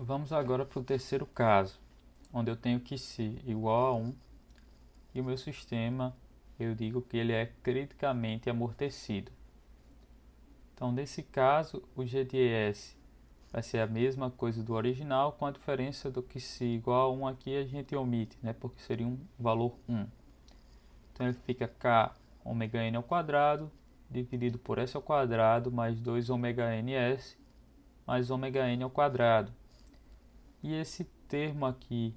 Vamos agora para o terceiro caso, onde eu tenho que C igual a 1 e o meu sistema, eu digo que ele é criticamente amortecido. Então, nesse caso, o GDS vai ser a mesma coisa do original, com a diferença do que C igual a 1 aqui a gente omite, né, porque seria um valor 1. Então, ele fica K ômega n ao quadrado dividido por S ao quadrado mais 2 ômega ns mais ômega n ao quadrado. E esse termo aqui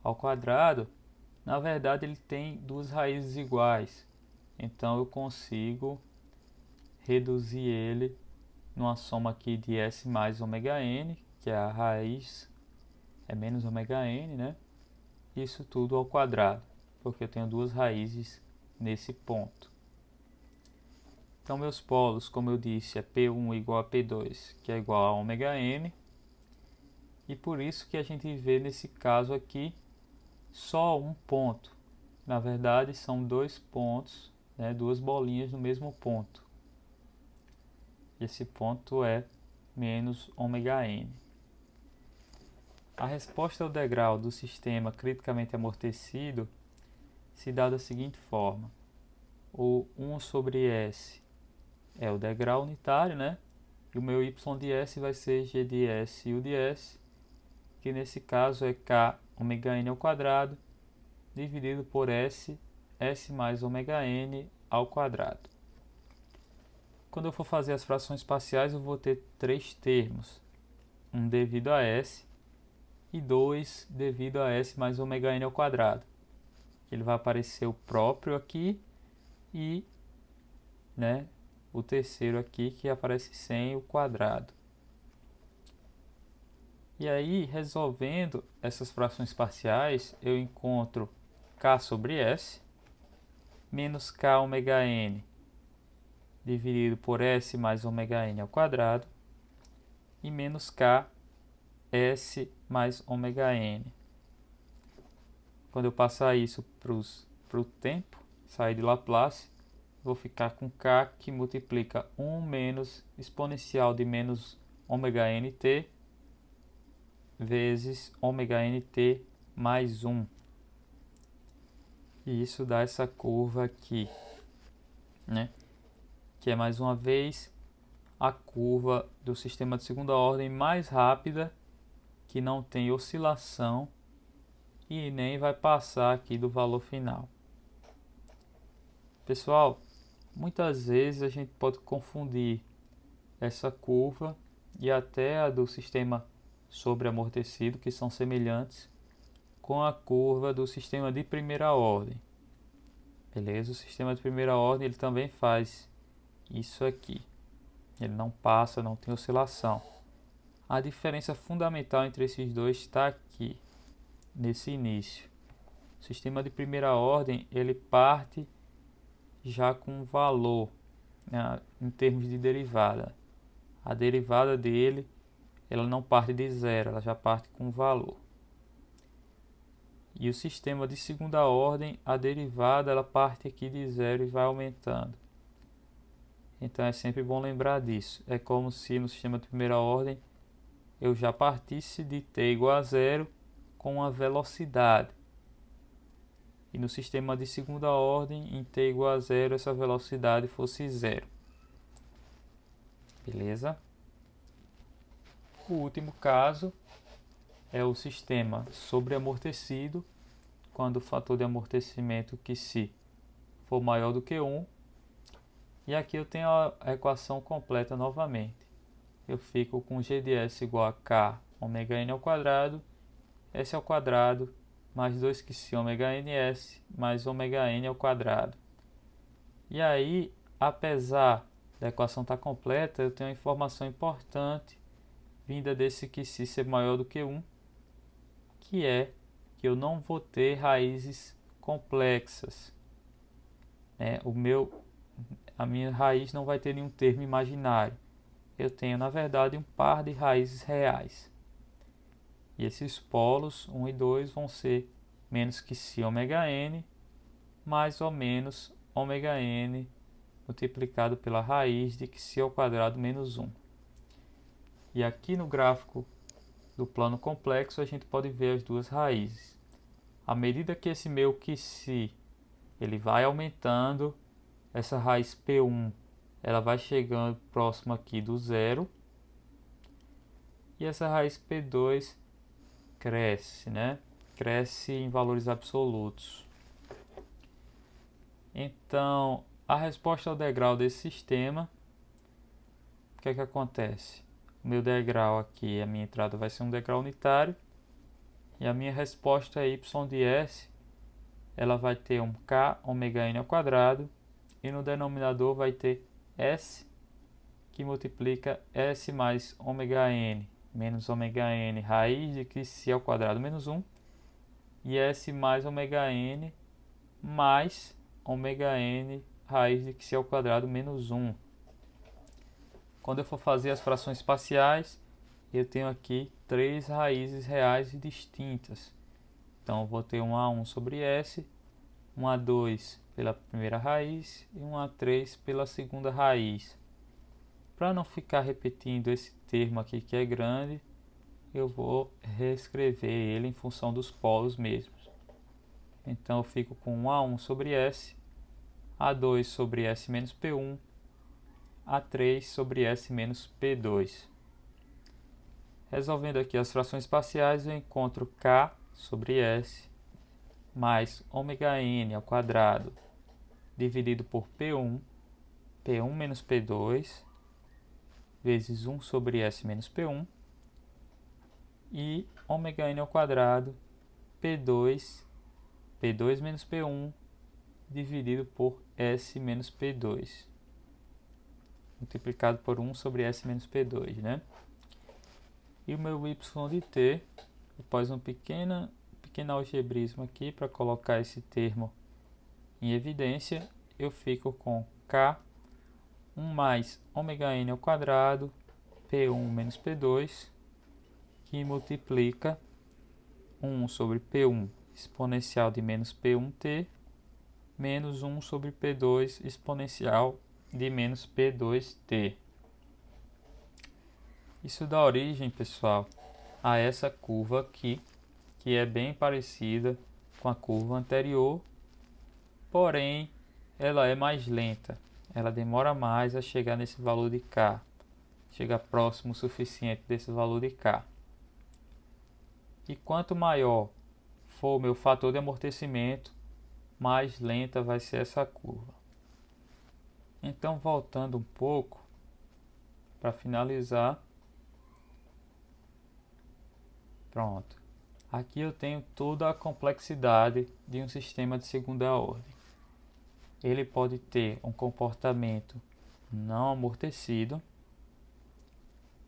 ao quadrado, na verdade ele tem duas raízes iguais. Então eu consigo reduzir ele numa soma aqui de S mais ômega n, que é a raiz, é menos ômega n, né? Isso tudo ao quadrado, porque eu tenho duas raízes nesse ponto. Então meus polos, como eu disse, é P1 igual a P2, que é igual a ômega n. E por isso que a gente vê nesse caso aqui só um ponto. Na verdade são dois pontos, né, duas bolinhas no mesmo ponto. E esse ponto é menos ômega n. A resposta ao degrau do sistema criticamente amortecido se dá da seguinte forma. O 1 sobre S é o degrau unitário, né? E o meu y de S vai ser g de S e u de S, que nesse caso é k ômega n ao quadrado dividido por S mais ômega n ao quadrado. Quando eu for fazer as frações parciais, eu vou ter três termos. Um devido a S e dois devido a S mais ômega n ao quadrado. Ele vai aparecer o próprio aqui e, né, o terceiro aqui que aparece sem o quadrado. E aí, resolvendo essas frações parciais, eu encontro K sobre S menos K ômega n dividido por S mais ômega n ao quadrado e menos K S mais ômega n. Quando eu passar isso para o tempo, sair de Laplace, vou ficar com K que multiplica 1 menos exponencial de menos ômega nt vezes ômega nt mais 1. E isso dá essa curva aqui, né? Que é mais uma vez a curva do sistema de segunda ordem mais rápida, que não tem oscilação e nem vai passar aqui do valor final. Pessoal, muitas vezes a gente pode confundir essa curva e até a do sistema sobreamortecido, que são semelhantes, com a curva do sistema de primeira ordem. Beleza? O sistema de primeira ordem ele também faz isso aqui. Ele não passa, não tem oscilação. A diferença fundamental entre esses dois está aqui, nesse início. O sistema de primeira ordem ele parte já com um valor, né, em termos de derivada. A derivada dele ela não parte de zero, ela já parte com um valor. E o sistema de segunda ordem, a derivada ela parte aqui de zero e vai aumentando. Então é sempre bom lembrar disso. É como se no sistema de primeira ordem eu já partisse de t igual a zero com uma velocidade. E no sistema de segunda ordem, em t igual a zero, essa velocidade fosse zero. Beleza? O último caso é o sistema sobreamortecido, quando o fator de amortecimento que se for maior do que 1. E aqui eu tenho a equação completa novamente. Eu fico com g de s igual a k ômega n ao quadrado, s ao quadrado, mais 2 que se ômega ns, mais ômega n ao quadrado. E aí, apesar da equação estar completa, eu tenho uma informação importante vinda desse que se ser maior do que 1, que é que eu não vou ter raízes complexas. A minha raiz não vai ter nenhum termo imaginário. Eu tenho, na verdade, um par de raízes reais. E esses polos 1 e 2 vão ser menos que si ômega n, mais ou menos ômega n multiplicado pela raiz de que si ao quadrado menos 1. E aqui no gráfico do plano complexo, a gente pode ver as duas raízes. À medida que esse meu QC ele vai aumentando, essa raiz P1 ela vai chegando próximo aqui do zero, e essa raiz P2 cresce, né? Cresce em valores absolutos. Então, a resposta ao degrau desse sistema, o que é que acontece? O meu degrau aqui, a minha entrada vai ser um degrau unitário, e a minha resposta é y de s, ela vai ter um k ômega n ao quadrado, e no denominador vai ter s, que multiplica s mais ômega n, menos ômega n, raiz de qi ao quadrado menos 1, e s mais ômega n mais ômega n, raiz de qi ao quadrado menos 1. Quando eu for fazer as frações parciais, eu tenho aqui três raízes reais e distintas. Então, eu vou ter um A1 sobre S, um A2 pela primeira raiz e um A3 pela segunda raiz. Para não ficar repetindo esse termo aqui que é grande, eu vou reescrever ele em função dos polos mesmos. Então, eu fico com um A1 sobre S, A2 sobre S menos P1, A3 sobre S menos P2. Resolvendo aqui as frações parciais, eu encontro K sobre S mais ômega n ao quadrado dividido por P1, P1 menos P2, vezes 1 sobre S menos P1, e ômega n ao quadrado P2, P2 menos P1, dividido por S menos P2, multiplicado por 1 sobre S menos P2, né? E o meu y de t, após um pequeno algebrismo aqui para colocar esse termo em evidência, eu fico com k 1 mais ômega n ao quadrado P1 menos P2, que multiplica 1 sobre P1 exponencial de menos P1t, menos 1 sobre P2 exponencial de menos P2t. Isso dá origem, pessoal, a essa curva aqui, que é bem parecida com a curva anterior, porém ela é mais lenta, ela demora mais a chegar nesse valor de k, chega próximo o suficiente desse valor de k. E quanto maior for o meu fator de amortecimento, mais lenta vai ser essa curva. Então, voltando um pouco, para finalizar, pronto. Aqui eu tenho toda a complexidade de um sistema de segunda ordem. Ele pode ter um comportamento não amortecido,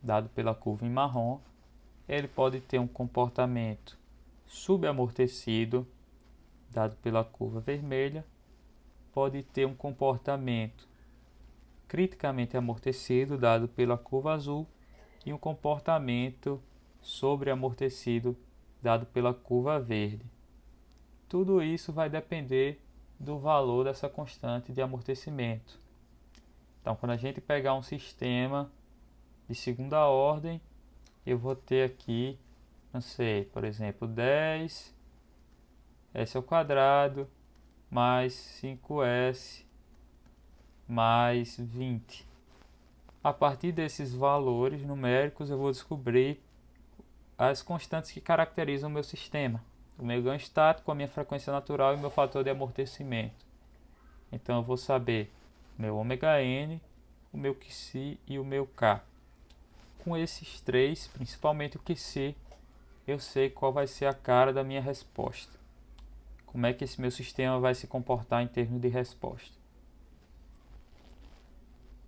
dado pela curva em marrom. Ele pode ter um comportamento subamortecido, dado pela curva vermelha. Pode ter um comportamento criticamente amortecido, dado pela curva azul, e um comportamento sobreamortecido, dado pela curva verde. Tudo isso vai depender do valor dessa constante de amortecimento. Então, quando a gente pegar um sistema de segunda ordem, eu vou ter aqui, não sei, por exemplo, 10 s ao quadrado mais 5s mais 20. A partir desses valores numéricos, eu vou descobrir as constantes que caracterizam o meu sistema, o meu ganho estático, a minha frequência natural e o meu fator de amortecimento. Então, eu vou saber o meu ômega n, o meu qc e o meu k. Com esses três, principalmente o qc, eu sei qual vai ser a cara da minha resposta. Como é que esse meu sistema vai se comportar em termos de resposta.